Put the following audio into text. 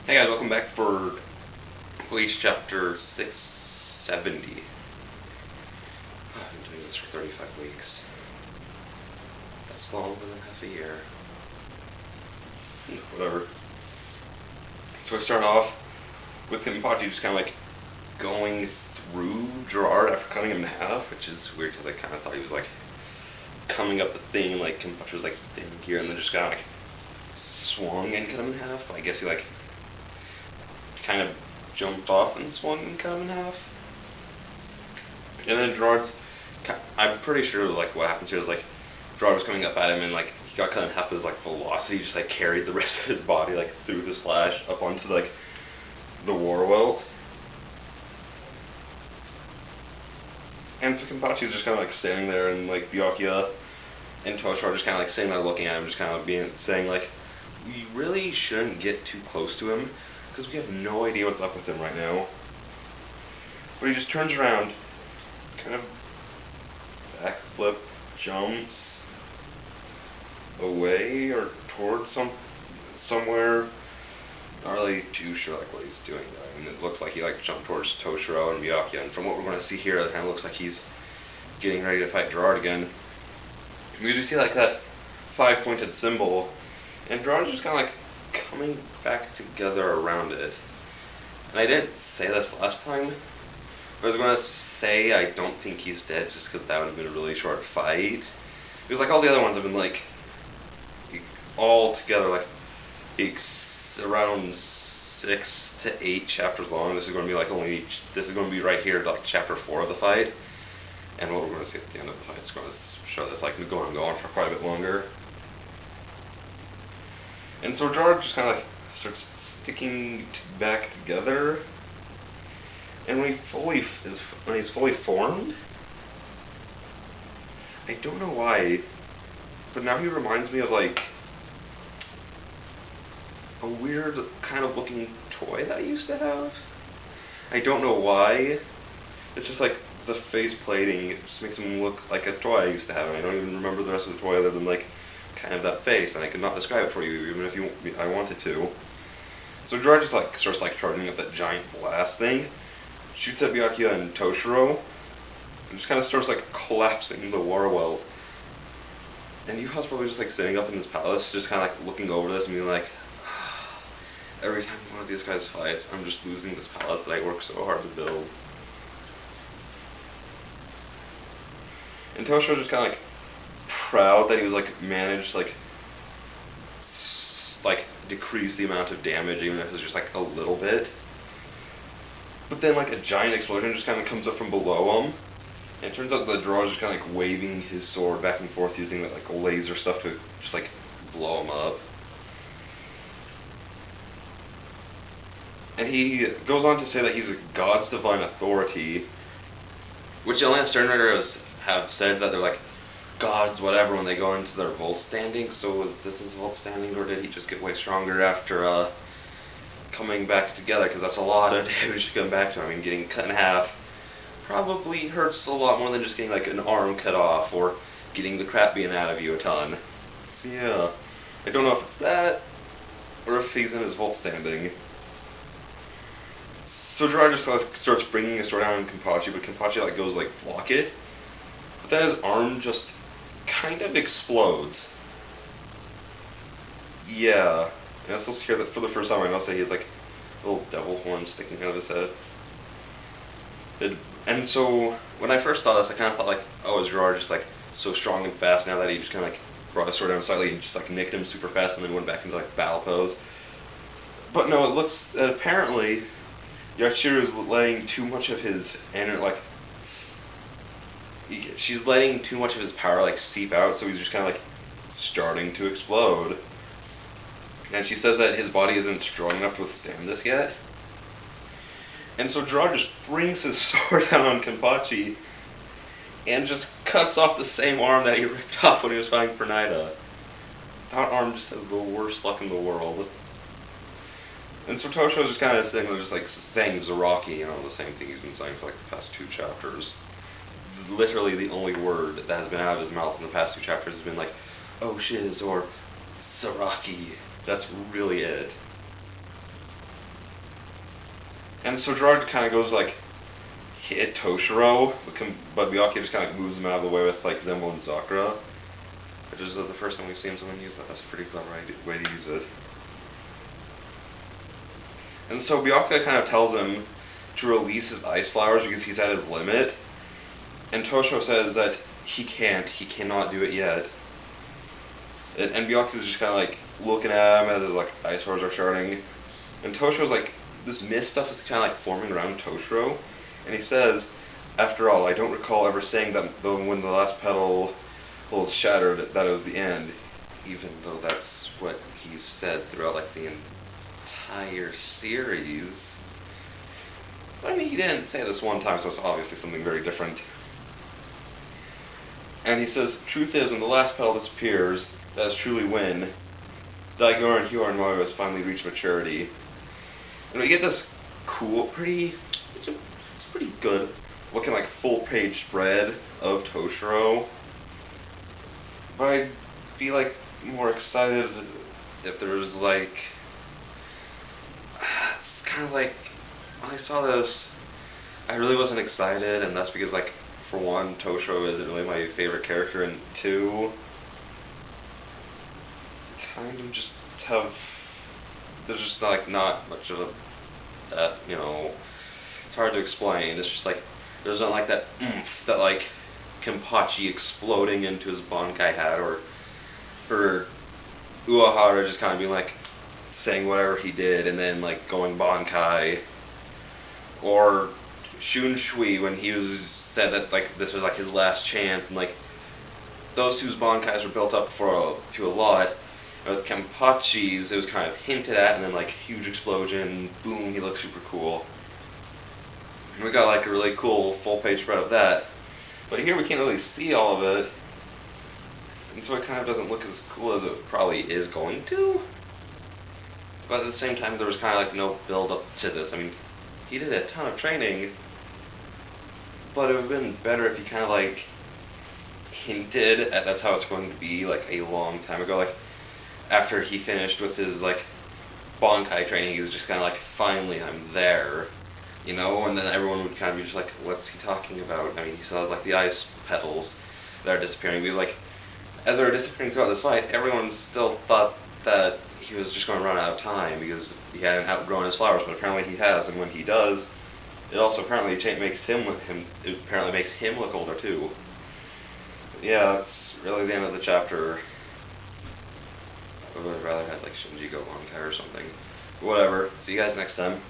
Hey guys, welcome back for Bleach chapter 670. I've been doing this for 35 weeks. That's longer than half a year. Whatever. So I start off with Kenpachi just kind of like going through Gerard after cutting him in half, which is weird because I kind of thought he was like coming up the thing, like Kenpachi was like standing here and then just kind of like swung and cut him in half. I guess he like kind of jumped off and swung and cut him in half. And then Gerard's, I'm pretty sure like what happens here is like Gerard was coming up at him and like he got cut in half. His like velocity just like carried the rest of his body like through the slash up onto like the war welt. And so Kenpachi's just kind of like standing there, and like Byakuya and Toshiro are just kind of like sitting there looking at him, just kind of saying like, we really shouldn't get too close to him because we have no idea what's up with him right now. But he just turns around, kind of backflip, jumps away or towards somewhere. Not really too sure like what he's doing though. I mean, it looks like he like jumped towards Toshiro and Byakuya, and from what we're going to see here, it kind of looks like he's getting ready to fight Gerard again. We do see like that 5-pointed symbol, and Gerard's just kind of like coming back together around it. And I didn't say this last time, but I was going to say I don't think he's dead just because that would have been a really short fight. Because like all the other ones have been like all together like around 6 to 8 chapters long. This is going to be like this is going to be right here like chapter 4 of the fight. And what we're going to see at the end of the fight is going to show this like going for quite a bit longer. And so Gerard just kind of like starts sticking back together, and when he's fully formed, I don't know why, but now he reminds me of like a weird kind of looking toy that I used to have. I don't know why. It's just like the face plating, it just makes him look like a toy I used to have, and I don't even remember the rest of the toy other than like kind of that face, and I could not describe it for you even if I wanted to. So Gerard just like starts like charging up that giant blast thing, shoots at Byakuya and Toshiro, and just kind of starts like collapsing the war welt. And Yuha's probably just like sitting up in his palace, just kind of like looking over this and being like, every time one of these guys fights, I'm just losing this palace that I worked so hard to build. And Toshiro just kind of like proud that he was like managed like decrease the amount of damage, even if it was just like a little bit. But then like a giant explosion just kind of comes up from below him, and it turns out the Gerard's just kind of like waving his sword back and forth using that like laser stuff to just like blow him up. And he goes on to say that he's a God's divine authority, which the Atlantis Stern Riders have said that they're like gods whatever when they go into their vault standing. So is this his vault standing, or did he just get way stronger after coming back together? Because that's a lot of damage to come back to. I mean, getting cut in half probably hurts a lot more than just getting like an arm cut off or getting the crap beaten out of you a ton. So yeah, I don't know if it's that or if he's in his vault standing. So Gerard just like starts bringing his sword down on Kenpachi, but Kenpachi like goes like block it. But then his arm just kind of explodes. Yeah, and I still hear that for the first time. I noticed that he has like a little devil horn sticking out of his head. And so when I first saw this, I kind of thought like, oh, is Gerard just like so strong and fast now that he just kind of like brought his sword down slightly and just like nicked him super fast and then went back into like battle pose. But no, it looks apparently Yachiru is letting too much of his she's letting too much of his power like seep out, so he's just kind of like starting to explode. And she says that his body isn't strong enough to withstand this yet. And so Gerard just brings his sword down on Kenpachi and just cuts off the same arm that he ripped off when he was fighting for Naida. That arm just has the worst luck in the world. And so Toshiro's just kind of sitting there just like saying Zaraki, the same thing he's been saying for like the past 2 chapters. Literally the only word that has been out of his mouth in the past 2 chapters has been like, oh shiz, or Zaraki. That's really it. And so Gerard kind of goes like hit Toshiro, but Miyake just kind of moves him out of the way with like Zenbo and Sakura, which is the first time we've seen someone use that. That's a pretty clever way to use it. And so Byakuya kind of tells him to release his ice flowers because he's at his limit. And Toshiro says that he cannot do it yet. And Byakuya's just kind of like looking at him as his like ice flowers are starting. And Toshiro's like, this mist stuff is kind of like forming around Toshiro. And he says, after all, I don't recall ever saying that when the last petal was shattered, that it was the end. Even though that's what he said throughout like the entire series. But I mean, he didn't say this one time, so it's obviously something very different. And he says, truth is, when the last petal disappears, that is truly when Daigoro and Hyo and Moyo has finally reached maturity. And we get this cool, it's pretty good looking like full page spread of Toshiro. But I'd be like more excited if there was like, it's kind of like, when I saw this, I really wasn't excited, and that's because like, for one, Toshiro isn't really my favorite character, and two, kind of just have, there's just like not much of a, you know, it's hard to explain. It's just like, there's not like that oomph that like Kenpachi exploding into his Bankai had, or for Uehara just kind of being like, saying whatever he did and then like going Bankai, or Shun Shui when he said that like this was like his last chance, and like those two Bankais were built up to a lot. And with Kenpachi's, it was kind of hinted at, and then like huge explosion, boom, he looks super cool. And we got like a really cool full page spread of that. But here we can't really see all of it, and so it kind of doesn't look as cool as it probably is going to. But at the same time, there was kind of like no build up to this. I mean, he did a ton of training, but it would have been better if he kind of like hinted at that's how it's going to be like a long time ago. Like after he finished with his like Bankai training, he was just kind of like, finally I'm there, you know, and then everyone would kind of be just like, what's he talking about? I mean, he saw like the ice petals that are disappearing. Like, as they were disappearing throughout this fight, everyone still thought that he was just going to run out of time because he hadn't outgrown his flowers, but apparently he has, and when he does, it also apparently makes him look older too. But yeah, that's really the end of the chapter. I would have rather had like Shinji go Bankai or something. But whatever. See you guys next time.